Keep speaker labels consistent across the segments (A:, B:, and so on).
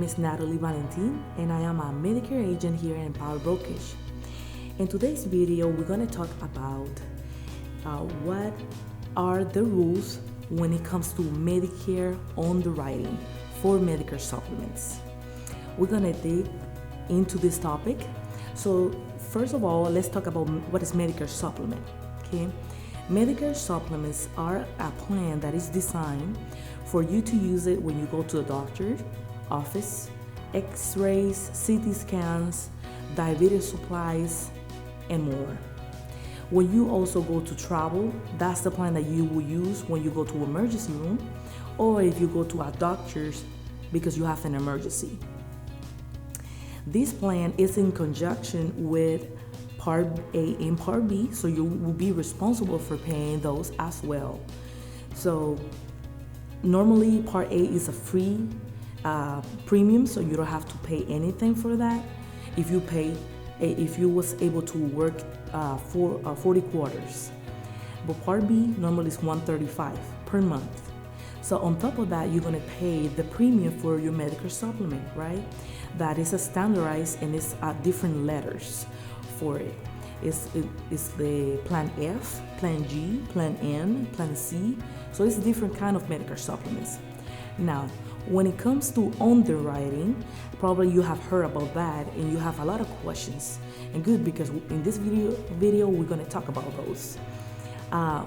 A: is Nattaly Valentine, and I am a Medicare agent here in Empower Brokerage. In today's video, we're going to talk about what are the rules when it comes to Medicare underwriting for Medicare supplements. We're going to dig into this topic. So first of all, let's talk about what is Medicare supplement. Okay, Medicare supplements are a plan that is designed for you to use it when you go to the doctor's office, x-rays, CT scans, diabetes supplies, and more. When you also go to travel, that's the plan that you will use when you go to emergency room or if you go to a doctor's because you have an emergency. This plan is in conjunction with Part A and Part B, so you will be responsible for paying those as well. So normally Part A is a free premium, so you don't have to pay anything for that if you was able to work 40 quarters. But Part B normally is $135 per month. So on top of that, you're going to pay the premium for your Medicare supplement, right? That is a standardized and it's different letters for it. It's the Plan F, Plan G, Plan N, Plan C. So it's different kind of Medicare supplements. Now, when it comes to underwriting, probably you have heard about that and you have a lot of questions. And good, because in this video we're going to talk about those.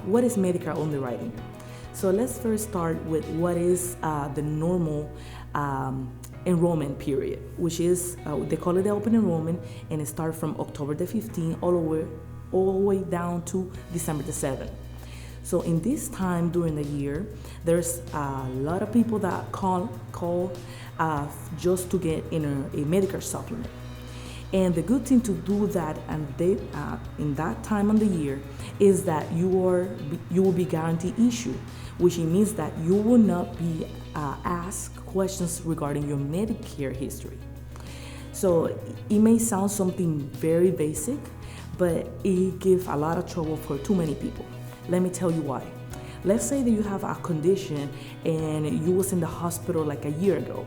A: What is Medicare underwriting? So let's first start with what is the normal enrollment period, which is they call it the open enrollment, and it starts from October the 15th all the way down to December the 7th. So in this time during the year, there's a lot of people that call just to get in a Medicare supplement. And the good thing to do that and in that time of the year is that you will be guaranteed issue, which means that you will not be asked questions regarding your Medicare history. So it may sound something very basic, but it gives a lot of trouble for too many people. Let me tell you why. Let's say that you have a condition and you was in the hospital like a year ago.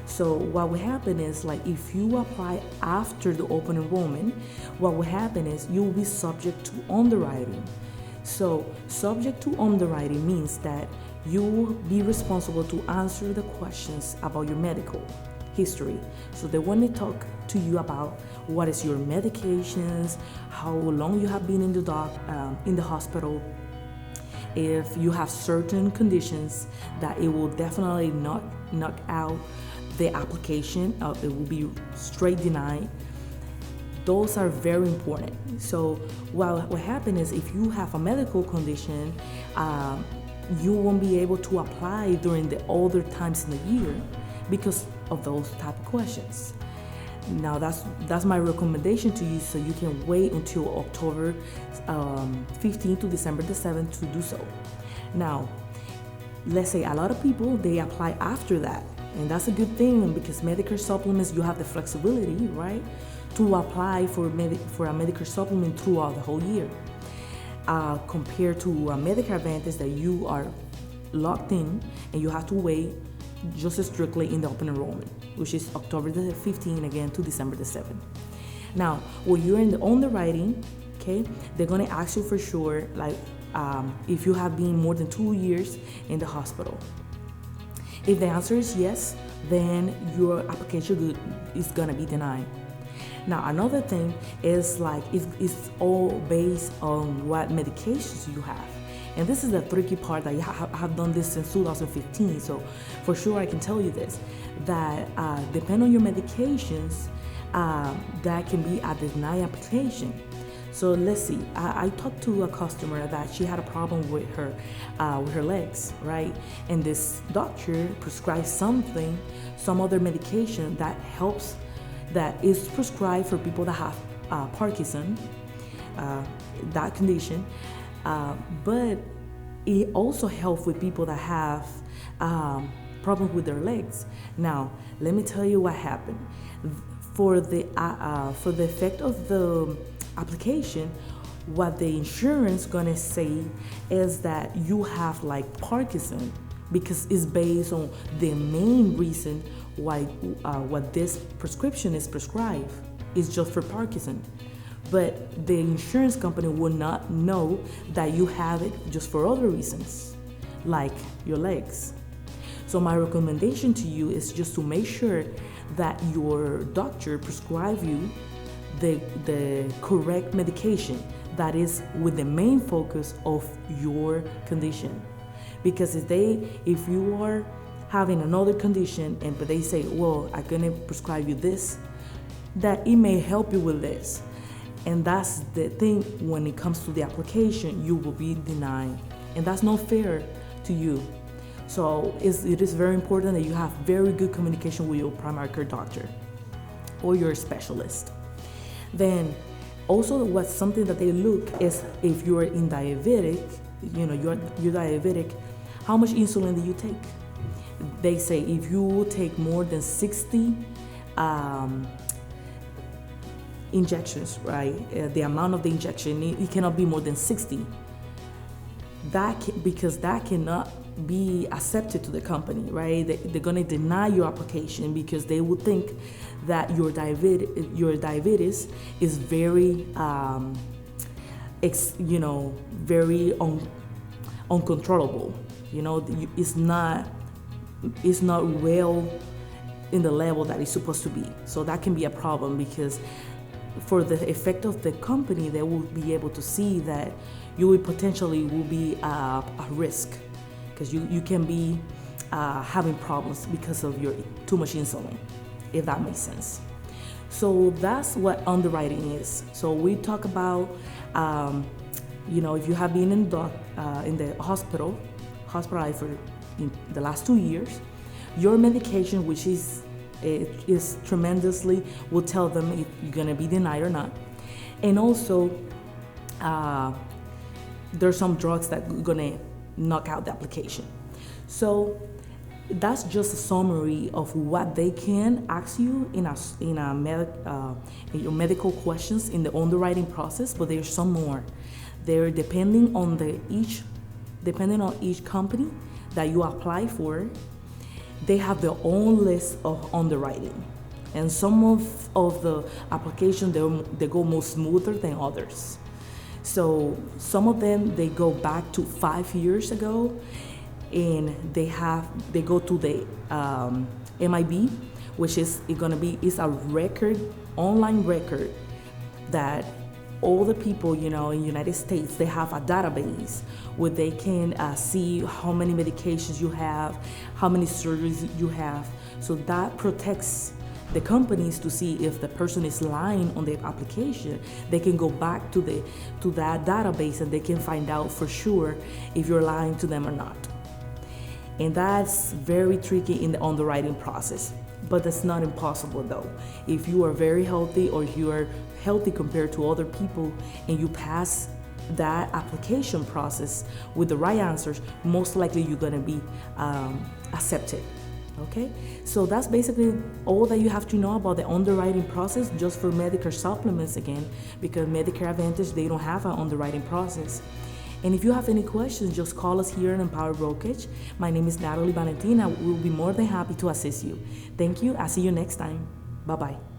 A: So what will happen is, like, if you apply after the open enrollment, what will happen is you will be subject to underwriting. So subject to underwriting means that you will be responsible to answer the questions about your medical history. So they want to talk to you about what is your medications, how long you have been in the hospital, if you have certain conditions that it will definitely not knock out the application, it will be straight denied. Those are very important. So what happens is if you have a medical condition, you won't be able to apply during the other times in the year because of those type of questions. Now that's my recommendation to you, so you can wait until October 15th to December the 7th to do so. Now, let's say a lot of people, they apply after that, and that's a good thing because Medicare supplements, you have the flexibility, right, to apply for a Medicare supplement throughout the whole year. Compared to a Medicare Advantage that you are locked in and you have to wait just strictly in the open enrollment, which is October the 15th again to December the 7th. Now, when you're in the underwriting, okay, they're gonna ask you for sure, like if you have been more than 2 years in the hospital. If the answer is yes, then your application is gonna be denied. Now, another thing is like it's all based on what medications you have. And this is the tricky part that I have done this since 2015. So for sure I can tell you this, that depending on your medications, that can be a denied application. So let's see, I talked to a customer that she had a problem with her legs, right? And this doctor prescribed some other medication that is prescribed for people that have Parkinson, that condition, but it also helps with people that have problems with their legs. Now, let me tell you what happened. For the effect of the application, what the insurance gonna say is that you have like Parkinson, because it's based on the main reason why what this prescription is prescribed is just for Parkinson. But the insurance company will not know that you have it just for other reasons, like your legs. So my recommendation to you is just to make sure that your doctor prescribe you the correct medication that is with the main focus of your condition. Because if you are having another condition but they say, well, I'm gonna prescribe you this, that it may help you with this. And that's the thing, when it comes to the application, you will be denied. And that's not fair to you. So it is very important that you have very good communication with your primary care doctor or your specialist. Then also what's something that they look is if you're in diabetic, you're diabetic, how much insulin do you take? They say if you take more than 60 injections, right? The amount of the injection, it cannot be more than 60. Because that cannot be accepted to the company, right? They're going to deny your application because they would think that your diabetes is very, very uncontrollable. It's not well in the level that it's supposed to be. So that can be a problem, because for the effect of the company, they will be able to see that you will potentially be a risk, because you can be having problems because of your too much insulin, if that makes sense. So that's what underwriting is. So we talk about, if you have been in the hospital for in the last 2 years, your medication, which is tremendously, will tell them if you're gonna be denied or not. And also, there's some drugs that are gonna knock out the application. So that's just a summary of what they can ask you in your medical questions in the underwriting process. But there's some more. They're depending on each company that you apply for. They have their own list of underwriting, and some of the applications they go more smoother than others. So some of them, they go back to 5 years ago, and they go to the MIB, which is it's a record, online record, that all the people in the United States, they have a database where they can see how many medications you have, how many surgeries you have. So that protects the companies to see if the person is lying on the application. They can go back to that database and they can find out for sure if you're lying to them or not. And that's very tricky in the underwriting process. But that's not impossible though. If you are very healthy, or if you are healthy compared to other people, and you pass that application process with the right answers, most likely you're gonna be accepted. Okay, so that's basically all that you have to know about the underwriting process, just for Medicare supplements again, because Medicare Advantage, they don't have an underwriting process. And if you have any questions, just call us here at Empower Brokerage. My name is Nattaly Valentine. I will be more than happy to assist you. Thank you. I'll see you next time. Bye-bye.